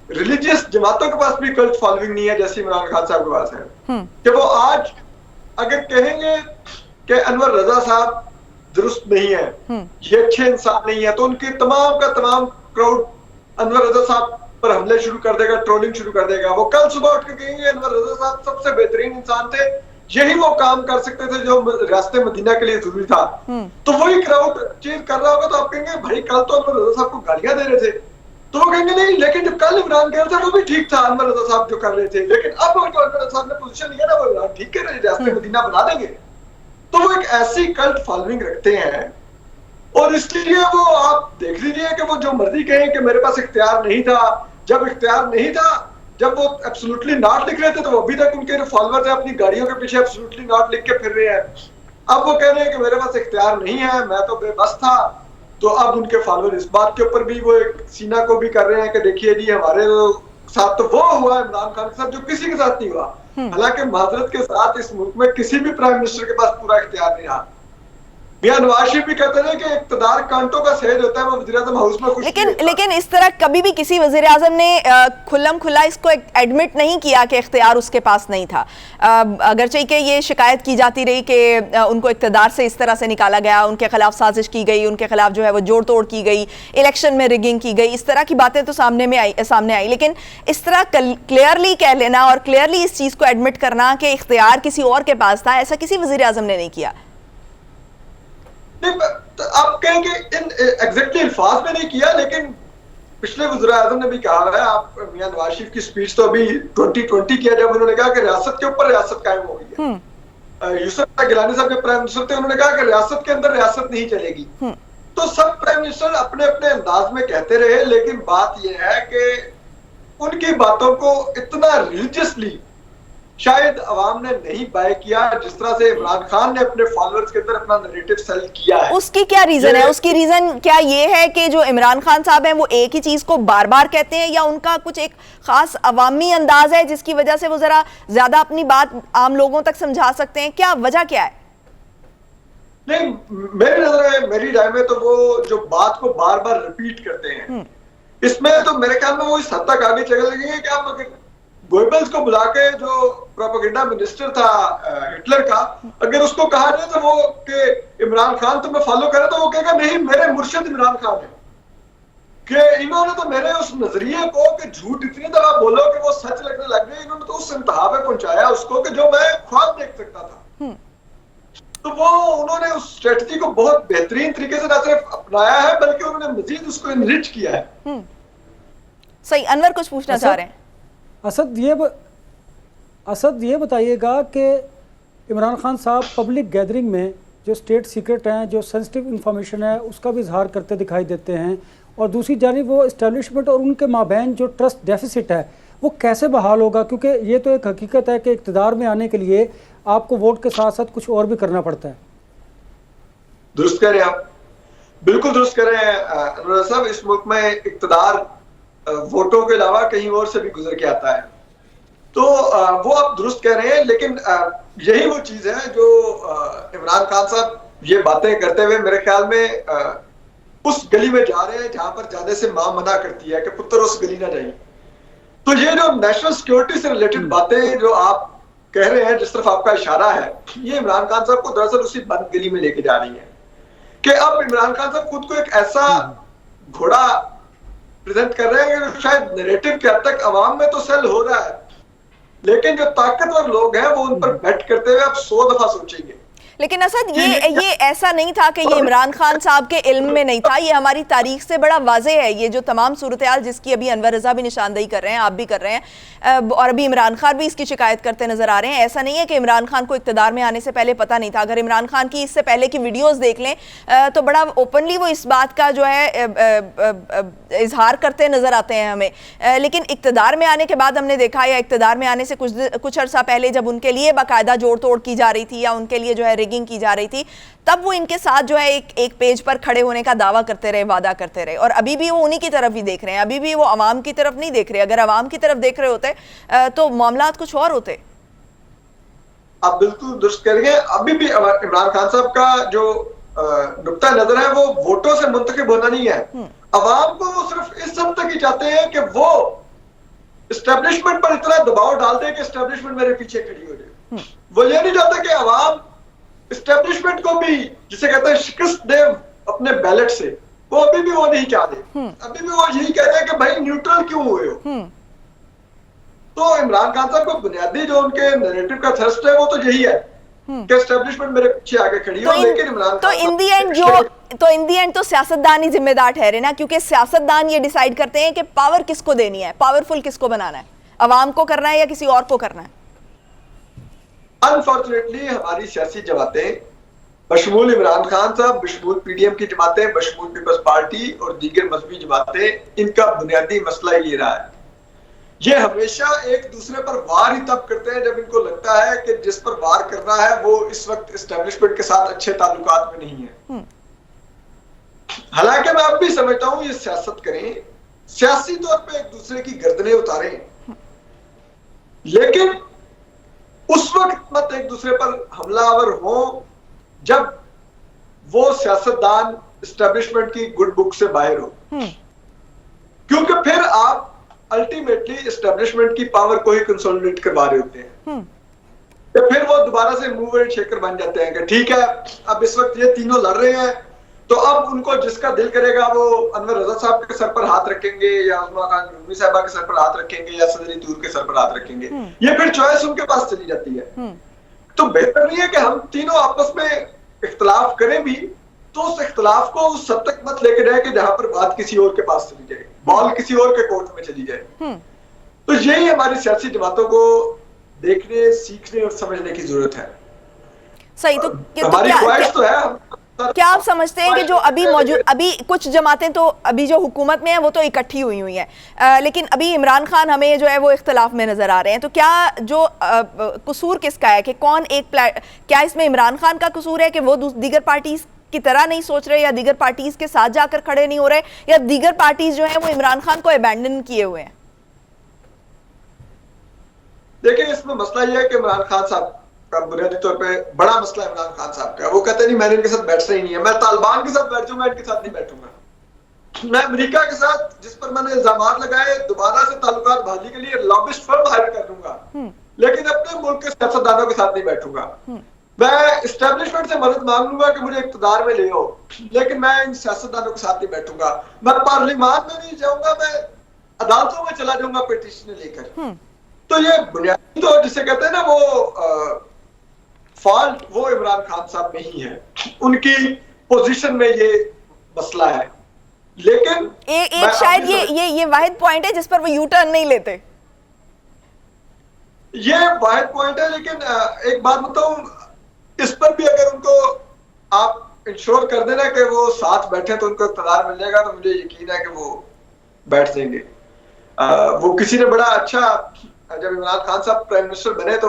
रिलीजियस जमातों के पास भी कल्ट फॉलोइंग नहीं है जैसी इमरान खान साहब के पास है। कि वो आज अगर कहेंगे कि अनवर रजा साहब दुरुस्त नहीं है, ये अच्छे इंसान नहीं है, तो उनके तमाम का तमाम क्राउड अनवर रजा साहब पर हमले शुरू कर देगा, ट्रोलिंग शुरू कर देगा। वो कल सुबह उठ के कहेंगे अनवर रजा साहब सबसे बेहतरीन इंसान थे, यही वो काम कर सकते थे जो रास्ते मदीना के लिए जरूरी था। तो वही क्राउड चीज कर रहा होगा तो आप कहेंगे भाई कल तो अनवर रजा साहब को गालियां दे रहे थे, तो वो कहेंगे नहीं लेकिन जब कल इमरान कह रहे थे वो भी ठीक था अनवर रजा साहब जो कर रहे थे, लेकिन अब जो अनवर रजा साहब ने पोजीशन लिया ना वो इमरान ठीक कर रहे, रास्ते मदीना बना देंगे। तो वो एक ऐसी कल्ट फॉलोइंग रखते हैं और इसलिए वो आप देख लीजिए कि वो जो मर्जी कहें कि मेरे पास इख्तियार नहीं था, जब इख्तियार नहीं था, जब वो एब्सोल्युटली नॉट लिख रहे थे तो वो अभी तक उनके फॉलोअर्स हैं अपनी गाड़ियों के पीछे एब्सोल्युटली नॉट लिख के फिर रहे हैं। अब वो कह रहे हैं कि मेरे पास इख्तियार नहीं है, मैं तो बेबस था, तो अब उनके फॉलोअर इस बात के ऊपर भी वो एक सीना को भी कर रहे हैं कि देखिए जी हमारे साथ तो वो हुआ, इमरान खान के साथ जो किसी के साथ नहीं हुआ। हालांकि माजरत के साथ इस मुल्क में किसी भी प्राइम मिनिस्टर के पास पूरा इख्तियार नहीं रहा। मियां नवाज शरीफ भी कहते हैं कि इक्तदार कांटों का सहज होता है, वो वज़ीर-ए-आज़म हाउस में कुछ लेकिन इस तरह कभी भी किसी वज़ीर आज़म ने खुल्लम खुल्ला इसको एडमिट नहीं किया कि इख्तियार उसके पास नहीं था। अगरचे कि ये शिकायत की जाती रही कि उनको इक्तदार से इस तरह से निकाला गया, उनके खिलाफ साजिश की गई, उनके खिलाफ जो है वो जोड़ तोड़ की गई, इलेक्शन में रिगिंग की गई, इस तरह की बातें तो सामने आई, लेकिन इस तरह क्लियरली कह लेना और क्लियरली इस चीज़ को एडमिट करना कि इख्तियार किसी और के पास था, ऐसा किसी वज़ीर आज़म ने नहीं किया। तो आप कहेंगे इन एग्जैक्टली अल्फाज में नहीं किया, लेकिन पिछले वज़ीर आज़म ने भी कहा है। आप मियां नवाज शरीफ की स्पीच तो अभी 2020 किया जब उन्होंने कहा कि रियासत के ऊपर रियासत कायम हो गई है। यूसुफ गिलानी साहब के प्राइम मिनिस्टर थे, उन्होंने कहा कि रियासत के अंदर रियासत नहीं चलेगी। तो सब प्राइम मिनिस्टर अपने अपने अंदाज में कहते रहे, लेकिन बात यह है कि उनकी बातों को इतना रिलीजियसली शायद अवाम ने नहीं बाय किया जिस तरह से इमरान खान ने अपने फॉलोअर्स के अंदर अपना नैरेटिव सेल किया है। उसकी क्या रीजन है? उसकी रीजन क्या ये है कि जो इमरान खान साहब हैं वो एक ही चीज को बार बार कहते हैं, या उनका कुछ एक खास अवामी अंदाज है जिसकी वजह से वो जरा ज्यादा अपनी बात आम लोगों तक समझा सकते हैं? क्या वजह क्या है? नहीं, मेरी राय में तो वो जो बात को बार बार रिपीट करते हैं, इसमें तो मेरे ख्याल में वो इस हद तक आगे चले गए कि आप गोएबल्स को बुला के, जो प्रोपेगेंडा मिनिस्टर था हिटलर का, अगर उसको कहा जाए तो वो कि इमरान खान तुम्हें फॉलो करे, तो वो कहेगा नहीं, मेरे मुर्शिद इमरान खान है, कि इन्होंने तो मेरे उस नजरिए को कि झूठ इतनी दफा बोलो कि वो सच लगने लग गए, इन्होंने तो उस इंतहा पे पहुंचाया उसको कि जो मैं ख्वाब देख सकता था। तो वो उन्होंने उस स्ट्रेटजी को बहुत बेहतरीन तरीके से न सिर्फ अपनाया है, बल्कि उन्होंने मजीद उसको इनरिच किया है। सही, अनवर कुछ पूछना चाह रहे हैं? असद ये बताइएगा कि इमरान खान साहब पब्लिक गैदरिंग में जो स्टेट सीक्रेट हैं, जो सेंसिटिव इंफॉर्मेशन है, उसका भी इजहार करते दिखाई देते हैं, और दूसरी जानिब वो इस्टेब्लिशमेंट और उनके माबैन जो ट्रस्ट डेफिसिट है वो कैसे बहाल होगा? क्योंकि ये तो एक हकीकत है कि इक़्तिदार में आने के लिए आपको वोट के साथ साथ कुछ और भी करना पड़ता है। दुरुस्त कह रहे हैं आप, बिल्कुल दुरुस्त कह रहे हैं अनुराग साहब। इस मुल्क में इक़्तिदार वोटों के अलावा कहीं और से भी गुजर के आता है, तो वो आप दुरुस्त कह रहे हैं, लेकिन यही वो चीज है जो इमरान खान साहब ये बातें करते हुए मेरे ख्याल में उस गली में जा रहे हैं जहां पर जाने से मां मना करती है कि पुत्र उस गली ना जाइए। तो ये जो नेशनल सिक्योरिटी से रिलेटेड बातें जो आप कह रहे हैं, जिस तरफ आपका इशारा है, ये इमरान खान साहब को दरअसल उसी बंद गली में लेके जा रही है कि अब इमरान खान साहब खुद को एक ऐसा घोड़ा प्रेजेंट कर रहे हैं कि शायद नैरेटिव के हद तक अवाम में तो सेल हो रहा है, लेकिन जो ताकतवर लोग हैं वो उन पर बैट करते हुए आप 100 दफा सोचेंगे। लेकिन असद ये ऐसा नहीं था कि ये इमरान खान साहब के इल्म में नहीं था, ये हमारी तारीख से बड़ा वाज़ेह है। ये जो तमाम सूरत हाल जिसकी अभी अनवर रज़ा भी निशानदेही कर रहे हैं, आप भी कर रहे हैं, और अभी इमरान खान भी इसकी शिकायत करते नजर आ रहे हैं। ऐसा नहीं है कि इमरान खान को इक़्तिदार में आने से पहले पता नहीं था। अगर इमरान खान की इससे पहले की वीडियोस देख लें तो बड़ा ओपनली वो इस बात का जो है इजहार करते नजर आते हैं हमें, लेकिन इक़्तिदार में आने के बाद हमने देखा, या इक़्तिदार में आने से कुछ अर्सा पहले जब उनके लिए बाकायदा जोड़ तोड़ की जा रही थी या उनके लिए जो है रिगिंग की जा रही थी, तब वो इनके साथ जो है एक पेज पर खड़े होने का दावा करते रहे, वादा करते रहे, और अभी भी वो उन्हीं की तरफ ही देख रहे हैं। अभी भी वो अवाम की तरफ नहीं देख रहे। अगर अवाम की तरफ देख रहे होते तो मामलात कुछ और होते। आप बिल्कुल दुरुस्त करेंगे। अभी भी इमरान खान साहब का जो नुक्ता नजर है वो वोटों से मुंतखब होना नहीं है। अवाम को वो सिर्फ इस हद तक ही चाहते हैं कि वो एस्टेब्लिशमेंट पर इतना दबाव डाल दे कि एस्टेब्लिशमेंट मेरे पीछे खड़ी हो जाए। वो ये नहीं चाहता कि अवाम एस्टेब्लिशमेंट को भी, जिसे कहते हैं, शिकस्त दे अपने बैलेट से। वो अभी भी वो नहीं चाहते। अभी भी वो यही कहते हैं कि भाई न्यूट्रल क्यों हुए हो। तो इमरान खान साहब को बुनियादी जो उनके नैरेटिव का थ्रस्ट है वो तो यही है कि एस्टेब्लिशमेंट मेरे पीछे आगे खड़ी हो। लेकिन इमरान तो इन दी एंड तो सियासतदान ही जिम्मेदार ठहरे ना, क्योंकि सियासतदान ये डिसाइड करते हैं कि पावर किसको देनी है, पावरफुल किसको बनाना है, अवाम को करना है या किसी और को करना है। अनफॉर्चुनेटली हमारी सियासी जमातें, बशमूल इमरान खान साहब, बशमूल पीडीएम की जमातें, बशमूल पीपल्स पार्टी और दीगर मजहबी जमातें, इनका बुनियादी मसला ये रहा है, ये हमेशा एक दूसरे पर वार ही तब करते हैं जब इनको लगता है कि जिस पर वार करना है वो इस वक्त एस्टेब्लिशमेंट के साथ अच्छे ताल्लुकात में नहीं है। हालांकि मैं अब भी समझता हूं ये सियासत करें, सियासी तौर पे एक दूसरे की गर्दनें उतारें, लेकिन उस वक्त मत एक दूसरे पर हमलावर हो जब वो सियासतदान एस्टेब्लिशमेंट की गुड बुक से बाहर हो, क्योंकि फिर आप अल्टीमेटली एस्टेब्लिशमेंट की पावर को ही कंसोलिडेट करवा रहे होते हैं। तो फिर वो दोबारा से मूवर एंड शेकर बन जाते हैं कि ठीक है, अब इस वक्त ये तीनों लड़ रहे हैं, तो अब उनको जिसका दिल करेगा वो अनवर रजा साहब के सर पर हाथ रखेंगे या उस्मा खान रूमी साहबा के सर पर हाथ रखेंगे या सदरी तूर के सर पर हाथ रखेंगे। ये फिर चॉइस उनके पास चली जाती है। तो बेहतर नहीं है कि हम तीनों आपस में इख्तलाफ करें भी, तो उस इख्तलाफ को उस हद तक मत लेके जाए कि जहां पर बात किसी और के पास चली जाए, बॉल किसी और के कोर्ट में चली जाए। तो यही हमारी सियासी जमातों को देखने, सीखने और समझने की जरूरत है। सही। तो हमारी ख्वाहिश तो है। क्या आप समझते हैं कि जो अभी कुछ जमातें तो अभी जो हुकूमत में है वो तो इकट्ठी हुई हैं, लेकिन अभी इमरान खान हमें जो है वो इख्तलाफ में नजर आ रहे हैं, तो क्या जो कसूर किसका है कि कौन क्या इसमें इमरान खान का कसूर है कि वो दीगर पार्टीज की तरह नहीं सोच रहे, या दीगर पार्टीज के साथ जाकर खड़े नहीं हो रहे, या दीगर पार्टीज जो है वो इमरान खान को अबैंडन किए हुए हैं? देखिए, इसमें मसला यह है कि इमरान खान साहब का बुनियादी तौर पे बड़ा मसला इमरान खान साहब का। वो कहते नहीं मैंने इनके साथ बैठना ही नहीं है, मैं तालिबान के साथ बैठ जाऊंगा, इनके साथ नहीं बैठूंगा। मैं अमेरिका के साथ, जिस पर मैंने इल्जामात लगाए, दोबारा से ताल्लुकात बहाली के लिए लॉबिस्ट फर्म हायर कर दूंगा, लेकिन अपने मुल्क के सियासतदानों के साथ नहीं बैठूंगा। मैं इस्टेब्लिशमेंट से मदद मांग लूंगा कि मुझे इक्तदार में ले आओ, लेकिन मैं इन सियासतदानों के साथ नहीं बैठूंगा। मैं पार्लियामान में नहीं जाऊंगा, मैं अदालतों में चला जाऊंगा पिटीशन लेकर। तो ये बुनियादी तो जिसे कहते हैं ना वो फॉल्ट, वो इमरान खान साहब में ही है, उनकी पोजीशन में ये मसला है। लेकिन एक शायद ये वाहिद पॉइंट है जिस पर वो यू टर्न नहीं लेते। ये वाहिद पॉइंट है, लेकिन एक बात बताऊं, इस पर भी अगर उनको आप इंश्योर कर देना कि वो साथ बैठे तो उनको इख्तियार मिल जाएगा, तो मुझे यकीन है कि वो बैठ जाएंगे। वो किसी ने बड़ा अच्छा, जब इमरान खान साहब प्राइम मिनिस्टर बने तो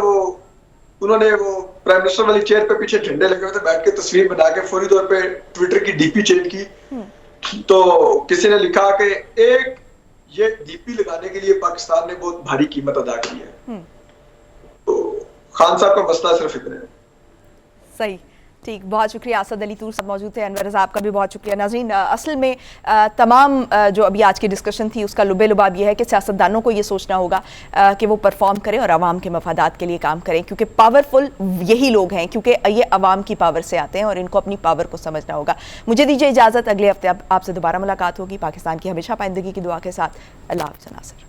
उन्होंने वो प्राइम मिनिस्टर वाली चेयर पे पीछे झंडे लगे हुए थे, बैठ के तस्वीर बना के फौरी तौर पे ट्विटर की डीपी चेंज की। तो किसी ने लिखा कि एक ये डीपी लगाने के लिए पाकिस्तान ने बहुत भारी कीमत अदा की है। तो खान साहब का मसला सिर्फ इतना है। सही, ठीक, बहुत शुक्रिया। असद अली तूर साहब मौजूद थे, अनवर रज़ा आपका भी बहुत शुक्रिया। नाज़रीन, असल में तमाम जो अभी आज की डिस्कशन थी उसका लुबे लुबाब ये है कि सियासतदानों को ये सोचना होगा कि वो परफॉर्म करें और आवाम के मफादात के लिए काम करें, क्योंकि पावरफुल यही लोग हैं, क्योंकि ये आवाम की पावर से आते हैं और इनको अपनी पावर को समझना होगा। मुझे दीजिए इजाज़त, अगले हफ्ते आपसे दोबारा मुलाकात होगी पाकिस्तान की हमेशा पाइंदगी की दुआ के साथ। अल्लाह हाफ़िज़ नासिर।